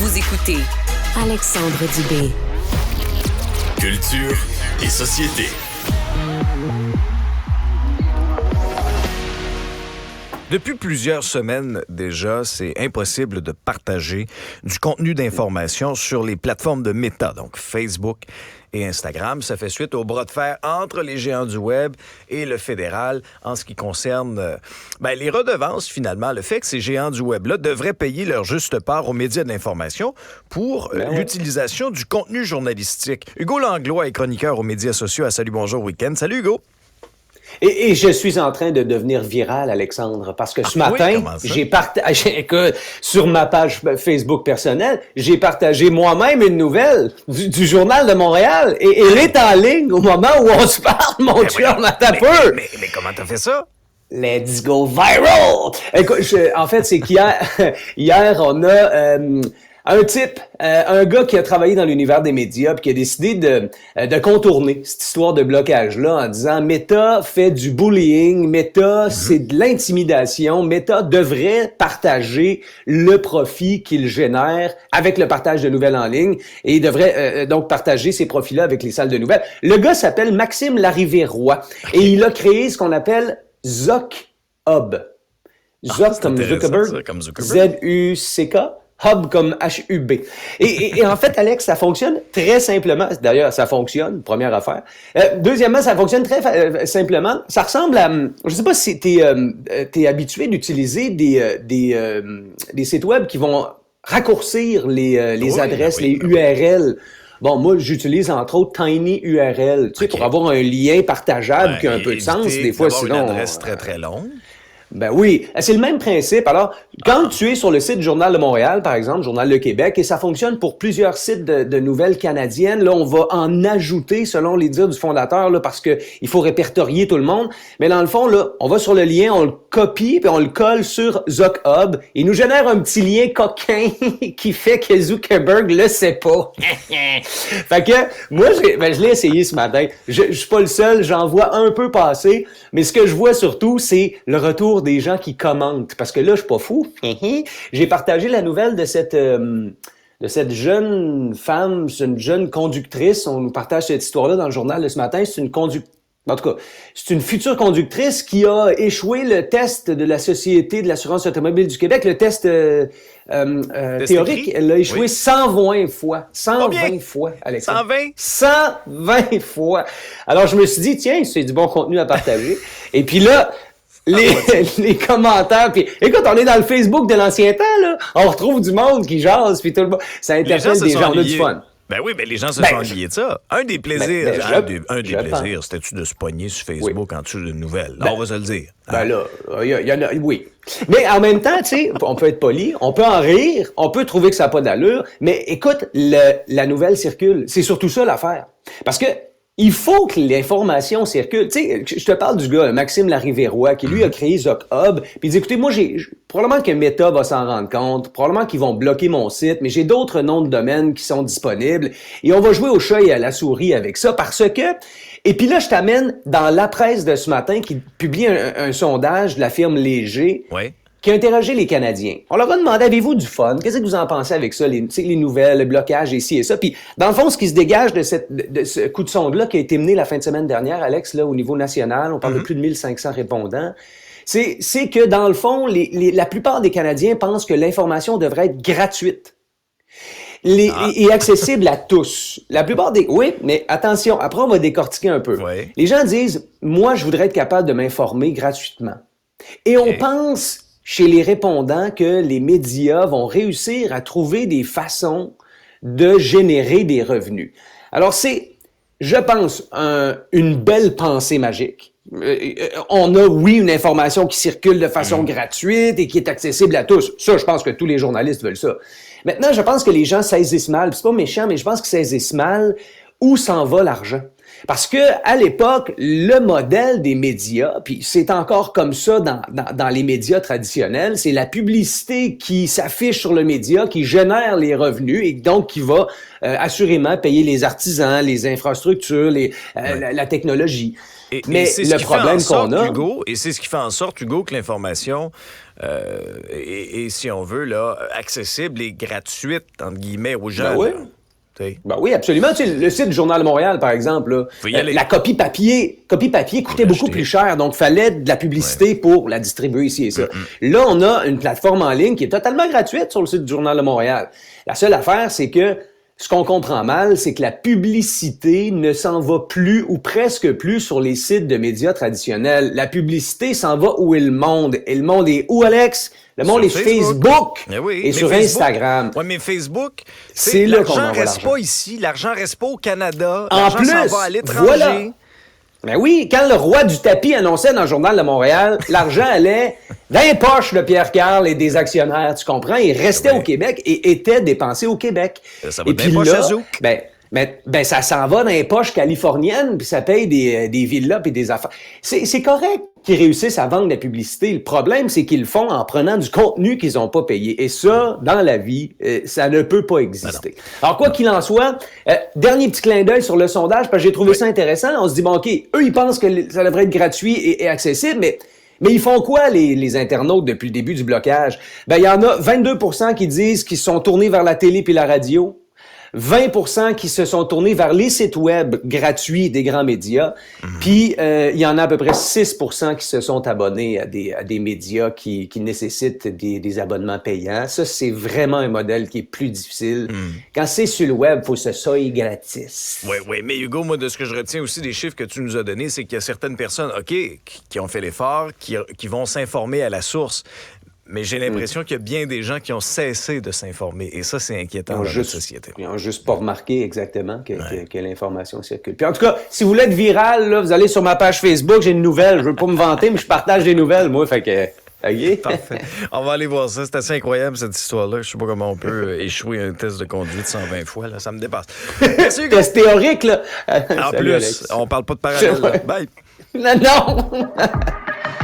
Vous écoutez Alexandre Dubé. Culture et société. Depuis plusieurs semaines déjà, c'est impossible de partager du contenu d'information sur les plateformes de Meta, donc Facebook et Instagram. Ça fait suite au bras de fer entre les géants du web et le fédéral en ce qui concerne les redevances, finalement. Le fait que ces géants du web-là devraient payer leur juste part aux médias de l'information pour l'utilisation du contenu journalistique. Hugo Langlois est chroniqueur aux médias sociaux à Salut Bonjour Week-end. Salut Hugo! Et je suis en train de devenir viral, Alexandre, parce que ce matin, j'ai partagé, sur ma page Facebook personnelle, j'ai partagé moi-même une nouvelle du Journal de Montréal. Et elle est en ligne au moment où on se parle, mon chum, attends un peu. Mais comment t'as fait ça? Let's go viral! Écoute, en fait, c'est qu'hier, on a un type, un gars qui a travaillé dans l'univers des médias puis qui a décidé de contourner cette histoire de blocage-là en disant Meta fait du bullying, Meta c'est de l'intimidation, Meta devrait partager le profit qu'il génère avec le partage de nouvelles en ligne et il devrait donc partager ces profits-là avec les salles de nouvelles. Le gars s'appelle Maxime Larivé-Roy et il a créé ce qu'on appelle Zuck Hub. Zuck comme Zuckerberg, Z-U-C-K. Hub comme H-U-B. Et en fait, Alex, ça fonctionne très simplement. D'ailleurs, ça fonctionne, première affaire. Deuxièmement, ça fonctionne très simplement. Ça ressemble à... Je sais pas si t'es habitué d'utiliser des sites web qui vont raccourcir les adresses, les URL. Bon, moi, j'utilise entre autres TinyURL, tu sais, pour avoir un lien partageable qui a un peu de sens. Des fois, sinon... une adresse très, très longue. Ben oui, c'est le même principe. Alors, quand tu es sur le site Journal de Montréal, par exemple, Journal de Québec, et ça fonctionne pour plusieurs sites de nouvelles canadiennes, là, on va en ajouter selon les dires du fondateur, là, parce que il faut répertorier tout le monde. Mais dans le fond, là, on va sur le lien, on le copie, puis on le colle sur ZuckHub. Il nous génère un petit lien coquin qui fait que Zuckerberg le sait pas. Fait que, moi, je l'ai essayé ce matin. Je suis pas le seul, j'en vois un peu passer, mais ce que je vois surtout, c'est le retour des gens qui commentent. Parce que là, je suis pas fou. J'ai partagé la nouvelle de cette jeune femme, c'est une jeune conductrice. On nous partage cette histoire-là dans le journal de ce matin. En tout cas, c'est une future conductrice qui a échoué le test de la Société de l'assurance automobile du Québec, le test théorique. Elle a échoué 120 fois. 120 fois, Alexandre. 120 fois. Alors, je me suis dit, tiens, c'est du bon contenu à partager. Et puis là, les commentaires, puis écoute, on est dans le Facebook de l'ancien temps, là. On retrouve du monde qui jase, puis tout le monde. Ça interpelle des gens, on a du fun. Ben oui, mais les gens se sont liés de ça. Un des plaisirs, c'était-tu de se pogner sur Facebook en dessous d'une nouvelle? Là, on va se le dire. Ben là, il y en a, oui. Mais en même temps, tu sais, on peut être poli, on peut en rire, on peut trouver que ça n'a pas d'allure, mais écoute, la nouvelle circule. C'est surtout ça l'affaire. Parce que il faut que l'information circule. Tu sais, je te parle du gars, Maxime Larivé-Roy, qui lui a créé ZuckHub, puis il dit, écoutez, moi, probablement que Meta va s'en rendre compte, probablement qu'ils vont bloquer mon site, mais j'ai d'autres noms de domaine qui sont disponibles, et on va jouer au chat et à la souris avec ça, parce que... Et puis là, je t'amène dans La Presse de ce matin, qui publie un sondage de la firme Léger, qui a interrogé les Canadiens. On leur a demandé, avez-vous du fun? Qu'est-ce que vous en pensez avec ça? Les nouvelles, le blocage, ici et ça. Puis, dans le fond, ce qui se dégage de ce coup de sonde-là qui a été mené la fin de semaine dernière, Alex, là, au niveau national, on parle de plus de 1500 répondants, c'est que, dans le fond, la plupart des Canadiens pensent que l'information devrait être gratuite. Et accessible à tous. La plupart des... Oui, mais attention, après, on va décortiquer un peu. Ouais. Les gens disent, moi, je voudrais être capable de m'informer gratuitement. Et on pense... chez les répondants que les médias vont réussir à trouver des façons de générer des revenus. Alors c'est, je pense, une belle pensée magique. On a, oui, une information qui circule de façon gratuite et qui est accessible à tous. Ça, je pense que tous les journalistes veulent ça. Maintenant, je pense que les gens saisissent mal, c'est pas méchant, mais je pense qu'ils saisissent mal où s'en va l'argent. Parce que à l'époque, le modèle des médias, puis c'est encore comme ça dans les médias traditionnels, c'est la publicité qui s'affiche sur le média, qui génère les revenus et donc qui va assurément payer les artisans, les infrastructures, la technologie. Mais c'est le problème qu'on a... Hugo, et c'est ce qui fait en sorte, Hugo, que l'information est, si on veut, là, accessible et gratuite, entre guillemets, aux gens. Ben oui. Ben oui, absolument. Tu sais, le site du Journal de Montréal, par exemple, là, la copie papier coûtait beaucoup plus cher, donc fallait de la publicité pour la distribuer ici et ça. Là, on a une plateforme en ligne qui est totalement gratuite sur le site du Journal de Montréal. La seule affaire, c'est que ce qu'on comprend mal, c'est que la publicité ne s'en va plus ou presque plus sur les sites de médias traditionnels. La publicité s'en va où est le monde. Et le monde est où, Alex? Le monde est sur Facebook et sur Instagram. Oui, mais Facebook, c'est là qu'on envoie l'argent reste pas ici, l'argent reste pas au Canada, l'argent s'en va à l'étranger. Voilà. Ben oui, quand le roi du tapis annonçait dans le Journal de Montréal, l'argent allait dans les poches de Pierre Karl et des actionnaires, tu comprends? Il restait au Québec et était dépensé au Québec. Ça va dans les poches à Zouk. Ben, ça s'en va dans les poches californiennes, puis ça paye des villas puis des affaires. C'est correct qu'ils réussissent à vendre la publicité. Le problème, c'est qu'ils le font en prenant du contenu qu'ils n'ont pas payé. Et ça, dans la vie, ça ne peut pas exister. Alors, quoi qu'il en soit, dernier petit clin d'œil sur le sondage, parce que j'ai trouvé ça intéressant. On se dit, bon, OK, eux, ils pensent que ça devrait être gratuit et accessible, mais ils font quoi, les internautes, depuis le début du blocage? Ben, il y en a 22% qui disent qu'ils se sont tournés vers la télé puis la radio. 20% qui se sont tournés vers les sites web gratuits des grands médias. Puis, il y en a à peu près 6% qui se sont abonnés à des médias qui nécessitent des abonnements payants. Ça, c'est vraiment un modèle qui est plus difficile. Quand c'est sur le web, il faut que ce soit gratis. Oui. Mais Hugo, moi, de ce que je retiens aussi des chiffres que tu nous as donnés, c'est qu'il y a certaines personnes, OK, qui ont fait l'effort, qui vont s'informer à la source. Mais j'ai l'impression qu'il y a bien des gens qui ont cessé de s'informer. Et ça, c'est inquiétant dans notre société. Ils n'ont juste pas remarqué exactement que l'information circule. Puis en tout cas, si vous voulez être viral, là, vous allez sur ma page Facebook, j'ai une nouvelle. Je veux pas me vanter, mais je partage des nouvelles, moi. Fait que... Okay. Parfait. On va aller voir ça. C'est assez incroyable, cette histoire-là. Je sais pas comment on peut échouer un test de conduite 120 fois. Là. Ça me dépasse. Merci, Hugo. Test théorique, là. En plus, on parle pas de parallèle. Bye. Non!